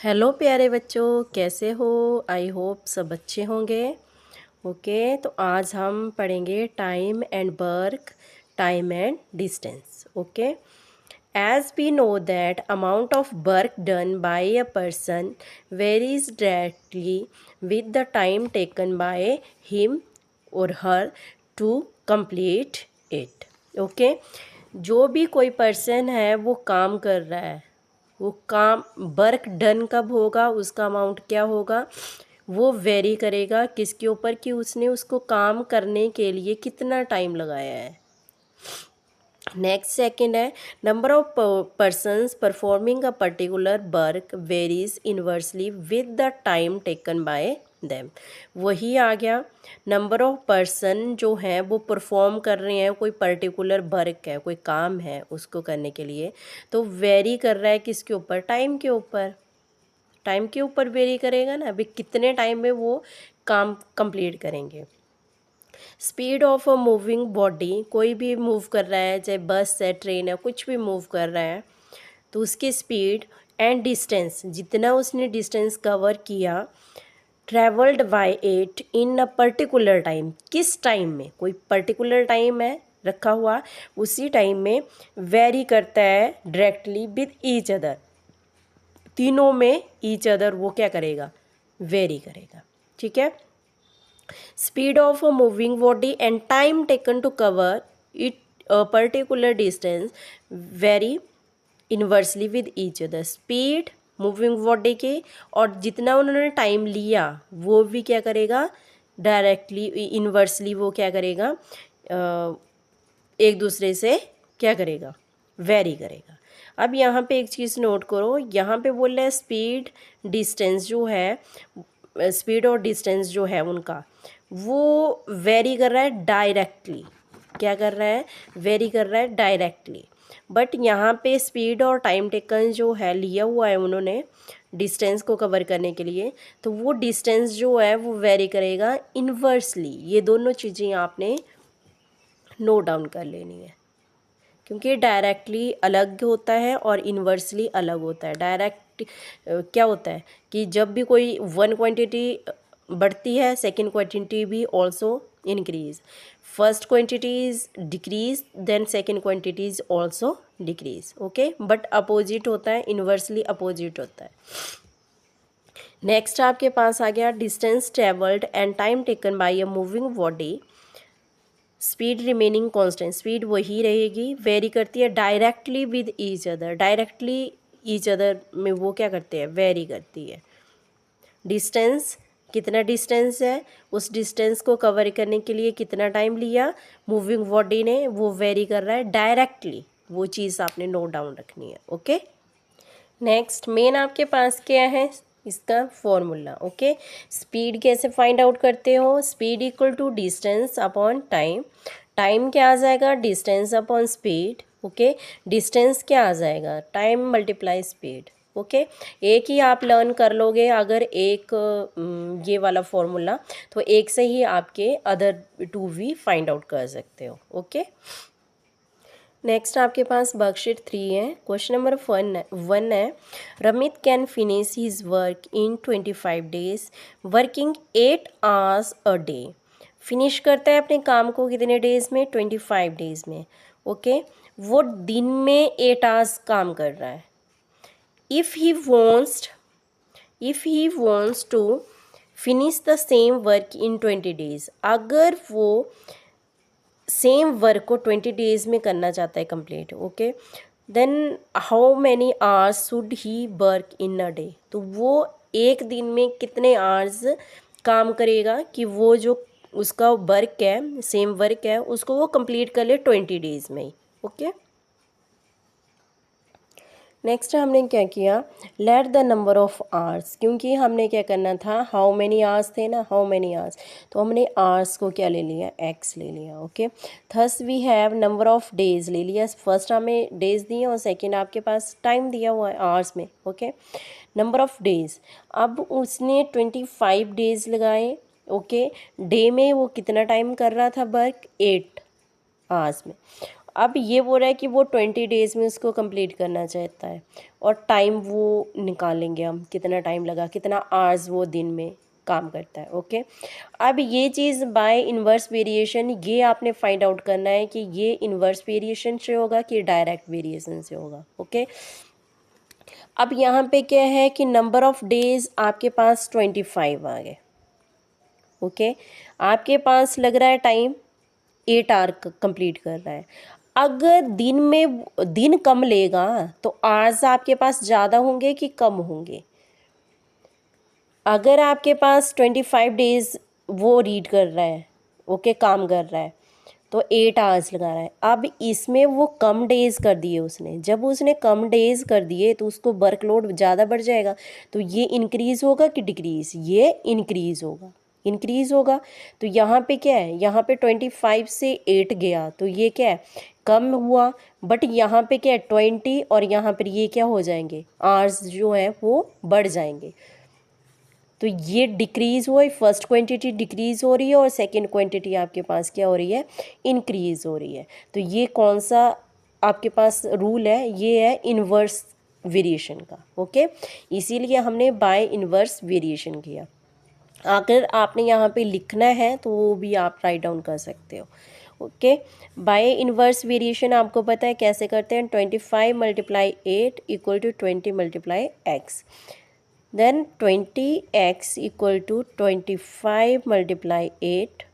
Hello प्यारे बच्चों, कैसे हो? आई होप सब अच्छे होंगे। ओके, तो आज हम पढ़ेंगे time and work, time and distance. Okay, as we know that amount of work done by a person varies directly with the time taken by him और her to complete it. Okay, जो भी कोई person है वो काम कर रहा है, वो काम वर्क डन कब होगा, उसका अमाउंट क्या होगा, वो वेरी करेगा किसके ऊपर कि उसने उसको काम करने के लिए कितना टाइम लगाया है। नेक्स्ट सेकंड है number of persons performing a particular work varies inversely with the time taken bye them. वही आ गया, नंबर ऑफ पर्सन जो हैं वो परफॉर्म कर रहे हैं, कोई पर्टिकुलर वर्क है, कोई काम है उसको करने के लिए, तो वेरी कर रहा है किसके ऊपर? टाइम के ऊपर। टाइम के ऊपर वेरी करेगा ना, अभी कितने टाइम में वो काम कंप्लीट करेंगे। Speed of a moving body, कोई भी मूव कर रहा है, चाहे बस है, ट्रेन है, कुछ भी मूव कर रहा है, तो उसकी स्पीड एंड डिस्टेंस, जितना उसने डिस्टेंस कवर किया, travelled by it in a particular time, किस टाइम में, कोई पर्टिकुलर टाइम है रखा हुआ, उसी टाइम में वेरी करता है डायरेक्टली विद ईच अदर, तीनों में ईच अदर वो क्या करेगा? वेरी करेगा। ठीक है, speed of a moving body and time taken to cover it a particular distance vary inversely with each other. Speed moving body के और जितना उन्होंने टाइम लिया वो भी क्या करेगा? डायरेक्टली इन्वर्सली वो क्या करेगा? एक दूसरे से क्या करेगा? वेरी करेगा। अब यहाँ पे एक चीज़ नोट करो, यहाँ पे बोल रहे हैं स्पीड डिस्टेंस जो है, स्पीड और डिस्टेंस जो है उनका वो वेरी कर रहा है डायरेक्टली। क्या कर रहा है? वेरी कर रहा है डायरेक्टली। बट यहाँ पे स्पीड और टाइम टेकन जो है लिया हुआ है उन्होंने डिस्टेंस को कवर करने के लिए, तो वो डिस्टेंस जो है वो वेरी करेगा इन्वर्सली। ये दोनों चीज़ें आपने नोट डाउन कर लेनी है, क्योंकि डायरेक्टली अलग होता है और इन्वर्सली अलग होता है। डायरेक्ट क्या होता है कि जब भी कोई वन क्वांटिटी बढ़ती है, सेकंड क्वांटिटी भी also increase. First quantity is decrease, then second quantity is also decrease. Okay, but opposite होता है, इन्वर्सली अपोजिट होता है। नेक्स्ट आपके पास आ गया distance travelled and time taken bye a moving body, speed remaining constant, speed वही रहेगी, very करती है directly with each other. Directly each other में वो क्या करते हैं? वेरी करती है। डिस्टेंस, कितना डिस्टेंस है, उस डिस्टेंस को कवर करने के लिए कितना टाइम लिया मूविंग बॉडी ने, वो वेरी कर रहा है डायरेक्टली। वो चीज़ आपने नोट डाउन रखनी है। ओके, नेक्स्ट मेन आपके पास क्या है? इसका फॉर्मूला। ओके, स्पीड कैसे फाइंड आउट करते हो? Speed equal to distance upon time. Time क्या आ जाएगा? Distance upon speed. Okay, distance क्या आ जाएगा? Time multiply speed. ओके, एक ही आप लर्न कर लोगे अगर एक ये वाला फॉर्मूला, तो एक से ही आपके अदर टू भी फाइंड आउट कर सकते हो। ओके, नेक्स्ट आपके पास वर्कशीट 3 है। क्वेश्चन नंबर 1 है Ramit can finish his work in 25 days working 8 hours a day. Finish करता है अपने काम को कितने डेज में? 25 डेज में। ओके, वो दिन में 8 आवर्स काम कर रहा है। If he wants to finish the same work in 20 days, अगर वो सेम वर्क को 20 डेज में करना चाहता है complete. Okay, then how many hours should he work in a day, तो वो एक दिन में कितने आवर्स काम करेगा कि वो जो उसका वर्क है, सेम वर्क है, उसको वो कंप्लीट कर ले 20 डेज में ही। ओके, नेक्स्ट हमने क्या किया? Let the number of hours, क्योंकि हमने क्या करना था, हाउ मेनी आवर्स थे ना, हाउ मेनी आवर्स, तो हमने आवर्स को क्या ले लिया? एक्स ले लिया। Okay, thus we have number of days ले लिया। फर्स्ट हमें डेज दिए और सेकंड आपके पास टाइम दिया हुआ है आवर्स में। ओके, नंबर ऑफ डेज, अब उसने 25 डेज लगाए। ओके, डे में वो कितना टाइम कर रहा था वर्क? 8 आवर्स में। अब ये बोल रहा है कि वो 20 डेज़ में उसको कंप्लीट करना चाहता है, और टाइम वो निकालेंगे हम, कितना टाइम लगा, कितना आवर्स वो दिन में काम करता है। ओके, अब ये चीज़ बाय इन्वर्स वेरिएशन, ये आपने फाइंड आउट करना है कि ये इन्वर्स वेरिएशन से होगा कि डायरेक्ट वेरिएशन से होगा। ओके, अब यहाँ पे क्या है कि नंबर ऑफ डेज आपके पास 25 आ गए। ओके, आपके पास लग रहा है टाइम 8 आवर कंप्लीट कर रहा है। अगर दिन में दिन कम लेगा तो आवर्स आपके पास ज़्यादा होंगे कि कम होंगे? अगर आपके पास 25 डेज वो रीड कर रहा है, ओके, काम कर रहा है, तो 8 आवर्स लगा रहा है। अब इसमें वो कम डेज कर दिए उसने, जब उसने कम डेज कर दिए तो उसको वर्कलोड ज़्यादा बढ़ जाएगा। तो ये इंक्रीज़ होगा कि डिक्रीज़? ये इंक्रीज़ होगा, इंक्रीज़ होगा। तो यहाँ पे क्या है, यहाँ पे 25 से 8 गया तो ये क्या है, कम हुआ। बट यहाँ पे क्या है 20, और यहाँ पर ये क्या हो जाएंगे, आवर्स जो है वो बढ़ जाएंगे। तो ये डिक्रीज़ हुआ, फर्स्ट क्वांटिटी डिक्रीज़ हो रही है और सेकंड क्वांटिटी आपके पास क्या हो रही है, इंक्रीज़ हो रही है। तो ये कौन सा आपके पास रूल है, ये है इन्वर्स वेरिएशन का। ओके, इसीलिए हमने बाय इन्वर्स वेरिएशन किया। अगर आपने यहाँ पे लिखना है तो वो भी आप राइट डाउन कर सकते हो। ओके, बाय इन्वर्स वेरिएशन आपको पता है कैसे करते हैं, 25 × 8 = 20 × x। Then 20x = 25 × 8,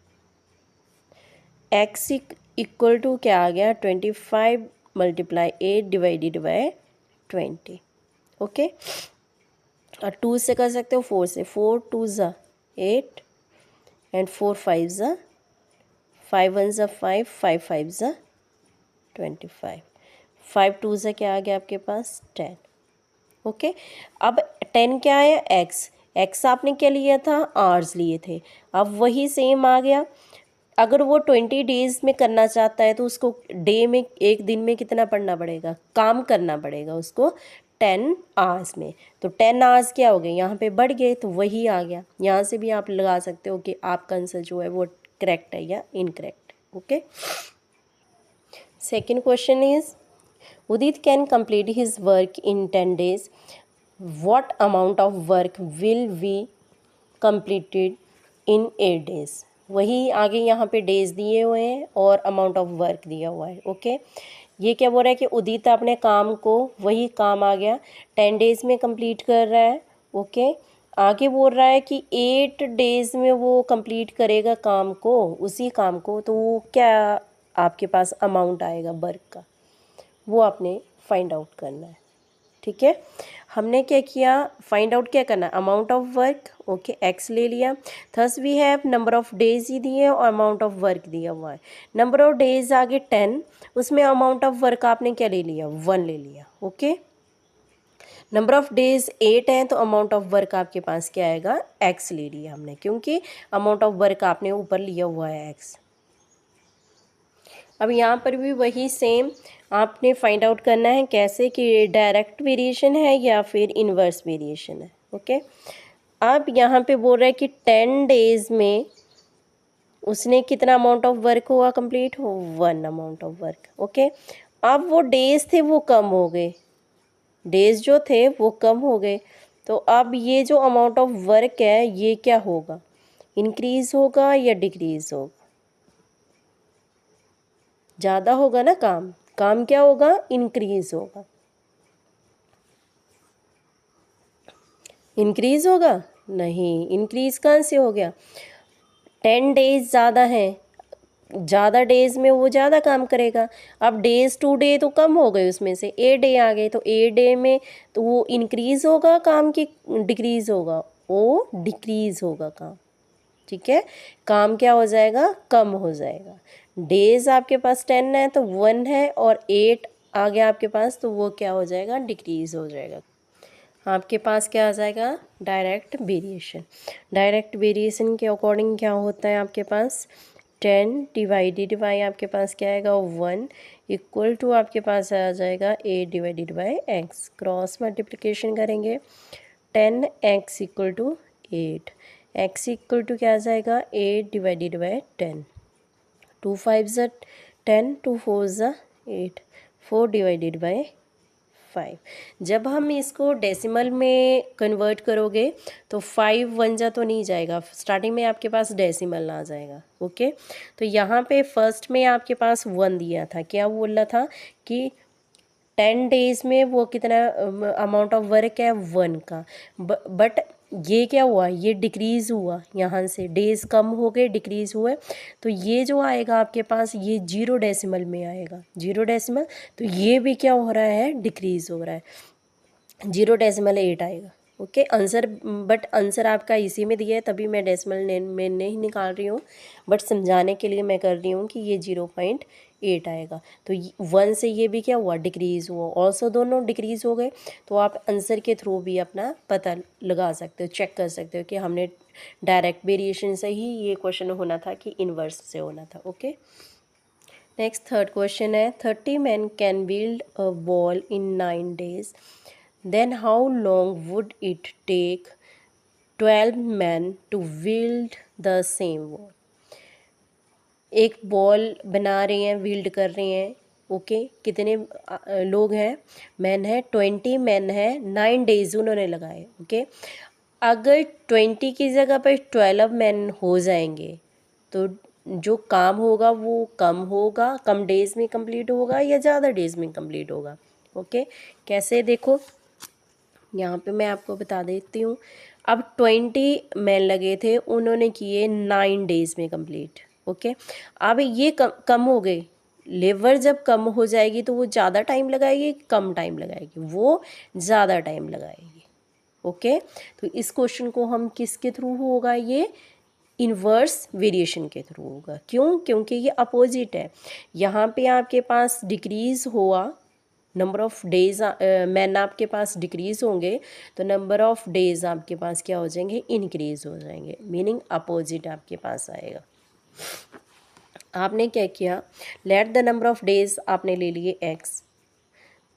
x equal to क्या आ गया, 25 × 8 डिवाइडेड बाय 20। ओके, और 2 से कर सकते हो, 4 से, 4 2 ज़ा 8 एंड 4 5 ज़ा 5 1 ज़ा 5 5 5 ज़ा 25, 5 2 ज़ा क्या आ गया आपके पास 10। ओके, अब 10 क्या है, एक्स आपने क्या लिया था, आवर्स लिए थे, अब वही सेम आ गया। अगर वो 20 डेज़ में करना चाहता है तो उसको डे में, एक दिन में कितना पढ़ना पड़ेगा, काम करना पड़ेगा उसको 10 आवर्स में। तो 10 आवर्स क्या हो गए, यहाँ पे बढ़ गए, तो वही आ गया। यहाँ से भी आप लगा सकते हो कि आपका आंसर जो है वो करेक्ट है या incorrect. Okay, second question is Udit can complete his work in 10 days. What amount of work will be completed in 8 days? वही आगे यहाँ पे डेज दिए हुए हैं और अमाउंट ऑफ वर्क दिया हुआ है। ओके, ये क्या बोल रहा है कि उदित अपने काम को, वही काम आ गया, 10 डेज़ में कंप्लीट कर रहा है। ओके, आगे बोल रहा है कि 8 डेज़ में वो कंप्लीट करेगा काम को, उसी काम को, तो वो क्या आपके पास अमाउंट आएगा वर्क का, वो आपने फाइंड आउट करना है। ठीक है, हमने क्या किया, फाइंड आउट क्या करना है, amount of work. Okay, X ले लिया। Thus we have number of days ही दिए और अमाउंट ऑफ वर्क दिया हुआ है। नंबर ऑफ डेज आगे 10, उसमें अमाउंट ऑफ वर्क आपने क्या ले लिया, 1 ले लिया। ओके, नंबर ऑफ डेज 8 हैं तो अमाउंट ऑफ वर्क आपके पास क्या आएगा, एक्स ले लिया हमने, क्योंकि अमाउंट ऑफ वर्क आपने ऊपर लिया हुआ है एक्स। अब यहाँ पर भी वही सेम आपने फाइंड आउट करना है, कैसे कि डायरेक्ट वेरिएशन है या फिर इन्वर्स वेरिएशन है। ओके, अब यहाँ पे बोल रहा है कि 10 डेज़ में उसने कितना अमाउंट ऑफ वर्क हुआ कंप्लीट हो, 1 अमाउंट ऑफ वर्क। ओके, अब वो डेज़ थे वो कम हो गए, डेज़ जो थे वो कम हो गए, तो अब ये जो अमाउंट ऑफ वर्क है ये क्या होगा, इंक्रीज़ होगा या डिक्रीज़ होगा? ज़्यादा होगा ना काम, काम क्या होगा, इंक्रीज़ होगा। इंक्रीज़ होगा नहीं, इंक्रीज़ कहाँ से हो गया, 10 डेज़ ज़्यादा हैं, ज़्यादा डेज़ में वो ज़्यादा काम करेगा। अब डेज़ 2 डे तो कम हो गए, उसमें से 8 डे आ गए, तो 8 डे में तो वो इंक्रीज़ होगा काम की डिक्रीज़ होगा, वो डिक्रीज़ होगा काम। ठीक है, काम क्या हो जाएगा, कम हो जाएगा। डेज़ आपके पास 10 है तो 1 है, और 8 आ गया आपके पास, तो वो क्या हो जाएगा, डिक्रीज़ हो जाएगा। आपके पास क्या आ जाएगा, डायरेक्ट वेरिएशन। डायरेक्ट वेरिएशन के अकॉर्डिंग क्या होता है आपके पास, 10 डिवाइडेड बाई आपके पास क्या आएगा, 1 इक्वल टू आपके पास आ जाएगा 8 divided by X. Cross multiplication करेंगे, 10x equal to 8, x equal to क्या आ जाएगा, 8 डिवाइडेड बाई 10, 2 5 ज़ा 10, 2 4 ज़ा 8, 4 डिवाइडेड बाय 5। जब हम इसको डेसिमल में कन्वर्ट करोगे तो 5 1 जा तो नहीं जाएगा, स्टार्टिंग में आपके पास डेसिमल आ जाएगा। ओके, तो यहाँ पे फर्स्ट में आपके पास 1 दिया था, क्या बोल रहा था कि 10 डेज़ में वो कितना अमाउंट ऑफ वर्क है 1 का, बट ये क्या हुआ, ये डिक्रीज़ हुआ, यहाँ से डेज़ कम हो गए, डिक्रीज़ हुए, तो ये जो आएगा आपके पास ये 0 डेसिमल में आएगा, 0 डेसिमल, तो ये भी क्या हो रहा है, डिक्रीज़ हो रहा है, 0.8 आएगा। ओके, आंसर, बट आंसर आपका इसी में दिया है तभी मैं डेसिमल में नहीं निकाल रही हूँ, बट समझाने के लिए मैं कर रही हूँ कि ये 0.8 आएगा। तो 1 से ये भी क्या हुआ, डिक्रीज़ हुआ, ऑल्सो दोनों डिक्रीज़ हो गए। तो आप आंसर के थ्रू भी अपना पता लगा सकते हो, चेक कर सकते हो कि हमने डायरेक्ट वेरिएशन से ही ये क्वेश्चन होना था कि इन्वर्स से होना था। ओके, नेक्स्ट थर्ड क्वेश्चन है 30 men can build a wall in 9 days, then how long would it take 12 men to build the same wall? एक बॉल बना रहे हैं, बिल्ड कर रहे हैं। ओके, कितने लोग हैं, मैन है 20 मैन है, 9 डेज उन्होंने लगाए। ओके, अगर 20 की जगह पर 12 मैन हो जाएंगे तो जो काम होगा वो कम होगा, कम डेज में कंप्लीट होगा या ज़्यादा डेज में कंप्लीट होगा। ओके, कैसे, देखो यहाँ पे मैं आपको बता देती हूँ। अब 20 मैन लगे थे, उन्होंने किए 9 डेज़ में कंप्लीट। ओके, अब ये कम हो गए, लेबर जब कम हो जाएगी तो वो ज़्यादा टाइम लगाएगी, कम टाइम लगाएगी, वो ज़्यादा टाइम लगाएगी। ओके, तो इस क्वेश्चन को हम किसके थ्रू होगा, ये इन्वर्स वेरिएशन के थ्रू होगा। क्यों, क्योंकि ये अपोजिट है। यहाँ पे आपके पास डिक्रीज़ हुआ, नंबर ऑफ़ डेज़ मैन आपके पास डिक्रीज़ होंगे, तो नंबर ऑफ़ डेज़ आपके पास क्या हो जाएंगे, इंक्रीज़ हो जाएंगे, मीनिंग अपोजिट आपके पास आएगा। आपने क्या किया, let the number of days आपने ले लिए x,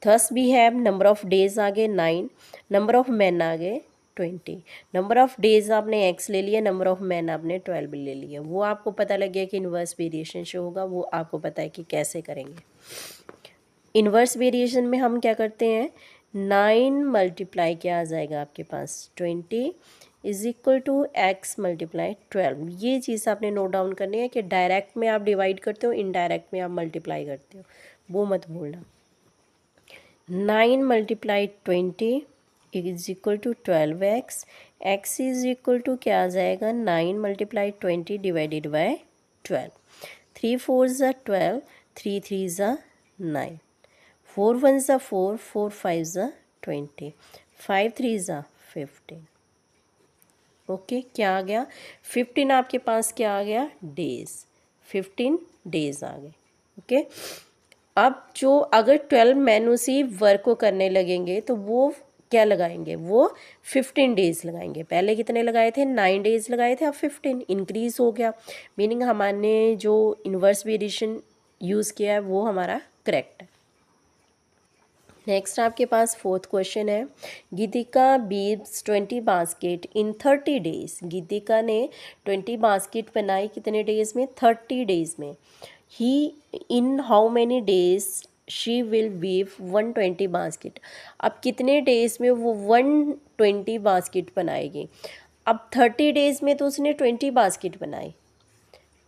thus we have number of days आ गए 9, नंबर ऑफ़ मैन आ गए 20, नंबर ऑफ़ डेज़ आपने x ले लिया, नंबर ऑफ़ मैन आपने 12 ले लिया। वो आपको पता लग गया कि इन्वर्स वेरिएशन शो होगा, वो आपको पता है कि कैसे करेंगे। इन्वर्स वेरिएशन में हम क्या करते हैं, 9 मल्टीप्लाई क्या आ जाएगा आपके पास 20 is equal to x multiply 12। ये चीज़ आपने नोट डाउन करनी है कि डायरेक्ट में आप डिवाइड करते हो, इनडायरेक्ट में आप मल्टीप्लाई करते हो, वो मत भूलना। 9 multiply 20 is equal to 12x, x is equal to क्या आ जाएगा, 9 मल्टीप्लाई 20 डिवाइडेड बाय 12, 3 4 ज़ा 12, 3 3 ज़ा 9, 4 1 ज़ा 4, 4 5 ज़ा 20, 5 3 ज़ा 15। ओके, क्या आ गया, 15 आपके पास क्या आ गया, डेज़, 15 डेज़ आ गए। ओके, अब जो अगर 12 मैन उसी वर्क को करने लगेंगे तो वो क्या लगाएंगे, वो 15 डेज़ लगाएंगे। पहले कितने लगाए थे, 9 डेज़ लगाए थे, अब 15 इंक्रीज़ हो गया, मीनिंग हमारे जो इन्वर्स वेरिएशन यूज़ किया है वो हमारा करेक्ट है। नेक्स्ट आपके पास फोर्थ क्वेश्चन है, गीतिका बीव्स 20 बास्केट इन 30 डेज़। गीतिका ने 20 बास्केट बनाई कितने डेज़ में, 30 डेज़ में। ही in how many days she will weave 120 basket. अब कितने डेज़ में वो 120 बास्केट बनाएगी। अब 30 डेज़ में तो उसने 20 बास्केट बनाई,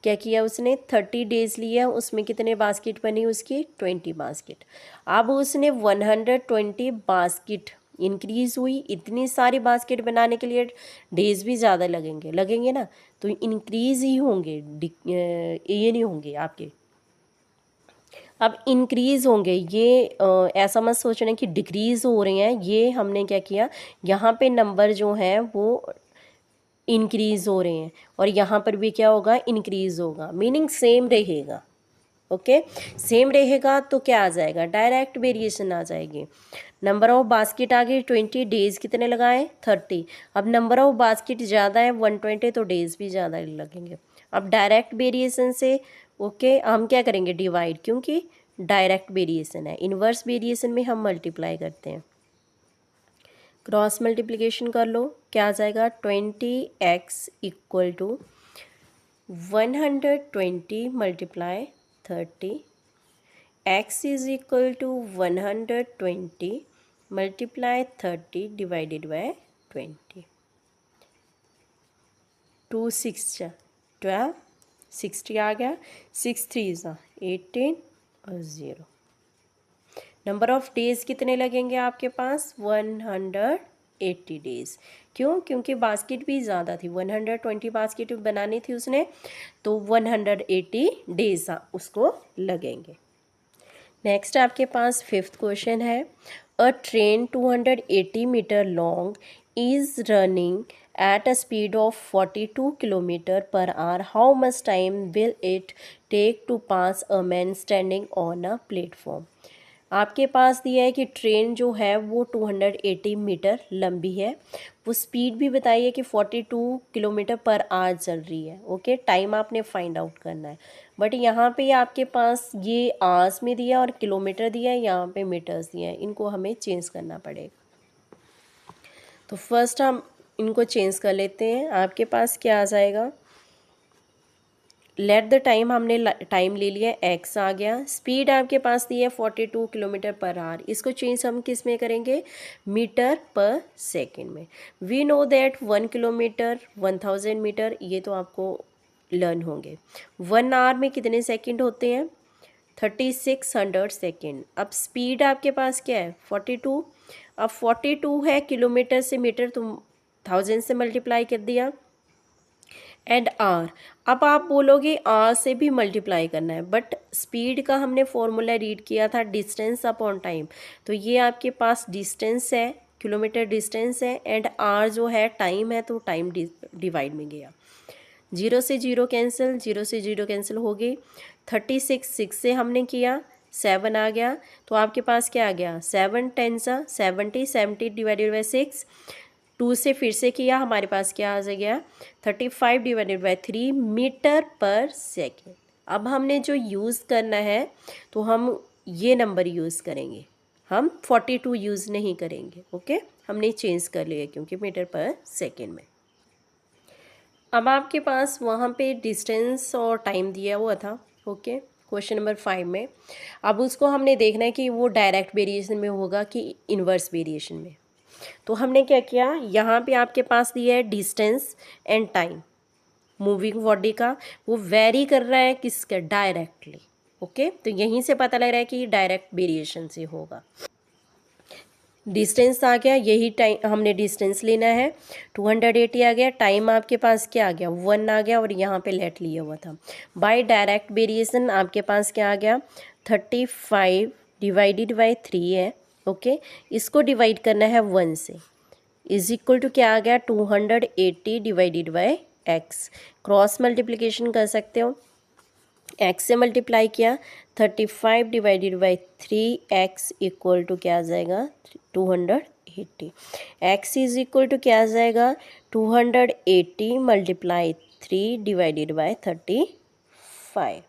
क्या किया उसने, 30 डेज़ लिया, उसमें कितने बास्केट बनी उसकी, 20 बास्केट। अब उसने 120 बास्केट इंक्रीज़ हुई, इतनी सारी बास्केट बनाने के लिए डेज़ भी ज़्यादा लगेंगे ना, तो इंक्रीज़ ही होंगे, ये नहीं होंगे आपके। अब इंक्रीज़ होंगे, ये ऐसा मत सोचना कि डिक्रीज़ हो रहे हैं, ये हमने क्या किया, यहाँ पे नंबर जो हैं वो इंक्रीज़ हो रहे हैं और यहाँ पर भी क्या होगा, इंक्रीज़ होगा, मीनिंग सेम रहेगा। ओके, सेम रहेगा तो क्या आ जाएगा, डायरेक्ट वेरिएशन आ जाएगी। नंबर ऑफ बास्केट आ गई 20, डेज़ कितने लगाए 30, अब नंबर ऑफ बास्केट ज़्यादा है 120, तो डेज़ भी ज़्यादा लगेंगे। अब डायरेक्ट वेरिएशन से ओके हम क्या करेंगे, डिवाइड, क्योंकि डायरेक्ट वेरिएशन है। इन्वर्स वेरिएशन में हम मल्टीप्लाई करते हैं, क्रॉस मल्टीप्लिकेशन कर लो, क्या आ जाएगा, 20x equal to 120 multiply 30, x is equal to 120 multiply 30 divided by 20। 2 6 12, 60 आ गया, 6 3 18 और 0। नंबर ऑफ डेज़ कितने लगेंगे आपके पास? 180 डेज़। क्यों? क्योंकि बास्केट भी ज़्यादा थी, 120 बास्केट बनानी थी उसने, तो 180 डेज़ उसको लगेंगे। नेक्स्ट आपके पास 5th क्वेश्चन है, a train 280 metre long is running at a speed of 42 kilometre per hour, how much time will it take to pass a man standing on a platform. आपके पास दिया है कि train जो है वो 280 मीटर लंबी है, वो स्पीड भी बताइए कि 42 किलोमीटर पर आवर चल रही है। ओके, टाइम आपने फाइंड आउट करना है, बट यहाँ पे आपके पास ये आवर्स में दिया और किलोमीटर दिया है, यहाँ पे मीटर्स दिया है, इनको हमें चेंज करना पड़ेगा। तो फर्स्ट हम इनको चेंज कर लेते हैं। आपके पास क्या आ जाएगा, लेट द टाइम, हमने टाइम ले लिया, एक्स आ गया। स्पीड आपके पास दी है 42 किलोमीटर पर आवर, इसको चेंज हम किस में करेंगे, मीटर पर सेकेंड में। We know that 1 kilometre 1000 metre, ये तो आपको लर्न होंगे। 1 आवर में कितने सेकंड होते हैं, 3600 सेकेंड। अब स्पीड आपके पास क्या है, 42। अब 42 है किलोमीटर से मीटर, तुम 1000 से मल्टीप्लाई कर दिया, एंड आर। अब आप बोलोगे आर से भी मल्टीप्लाई करना है, बट स्पीड का हमने फॉर्मूला रीड किया था डिस्टेंस अपॉन टाइम, तो ये आपके पास डिस्टेंस है, किलोमीटर डिस्टेंस है, एंड आर जो है टाइम है, तो टाइम डिवाइड में गया। 0 से 0 कैंसिल, 0 से 0 कैंसिल हो गई। 36 6 से हमने किया, 7 आ गया, तो आपके पास क्या आ गया, 7 10 70, 70 डिवाइडेड बाई 6। 2 से फिर से किया, हमारे पास क्या आ गया, 35 divided by 3 metre per second. अब हमने जो यूज़ करना है, तो हम ये नंबर यूज़ करेंगे, हम 42 यूज़ नहीं करेंगे। ओके, हमने चेंज कर लिया क्योंकि मीटर पर सेकेंड में। अब आपके पास वहाँ पे डिस्टेंस और टाइम दिया हुआ था। ओके, क्वेश्चन नंबर 5 में। अब उसको हमने देखना है कि वो डायरेक्ट वेरिएशन में होगा कि इन्वर्स वेरिएशन में। तो हमने क्या किया, यहाँ पे आपके पास दिया है distance and time moving body का, वो वेरी कर रहा है किसका, डायरेक्टली। ओके, तो यहीं से पता लग रहा है कि डायरेक्ट वेरिएशन से होगा। डिस्टेंस आ गया, यही टाइम हमने डिस्टेंस लेना है, 280 आ गया। टाइम आपके पास क्या आ गया, 1 आ गया, और यहाँ पे लेट लिया हुआ था। बाय डायरेक्ट वेरिएशन आपके पास क्या आ गया, 35 डिवाइडेड बाई 3 है। ओके, इसको डिवाइड करना है 1 से, इज इक्वल टू क्या आ गया, 280 divided by X. Cross multiplication कर सकते हो, एक्स से मल्टीप्लाई किया, 35 divided by 3x equal to क्या आ जाएगा, 280। एक्स इज इक्वल टू क्या आ जाएगा, 280 मल्टीप्लाई 3 डिवाइडेड बाई 35।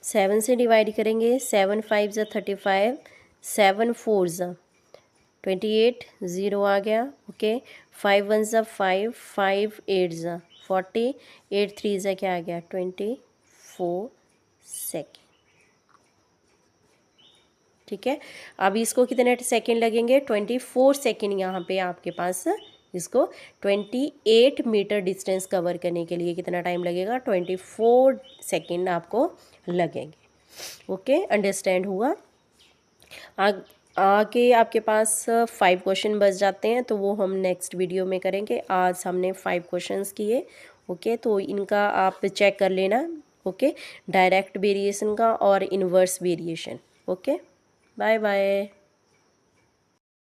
7 से डिवाइड करेंगे, 7 5 ज़ा 35, 7 4 ज़ा 28, 0 आ गया। ओके, 5 1 ज़ा 5, 5 8 ज़ा 40, 8 3 ज़ा क्या आ गया, 24 सेकेंड। ठीक है, अब इसको कितने सेकेंड लगेंगे, 24 सेकेंड। यहाँ पे आपके पास इसको 28 मीटर डिस्टेंस कवर करने के लिए कितना टाइम लगेगा, 24 सेकेंड आपको लगेंगे। ओके, अंडरस्टैंड हुआ। आगे आपके पास 5 क्वेश्चन बच जाते हैं, तो वो हम नेक्स्ट वीडियो में करेंगे। आज हमने 5 क्वेश्चंस किए। ओके, तो इनका आप चेक कर लेना। ओके, डायरेक्ट वेरिएशन का और inverse variation. Okay, bye bye.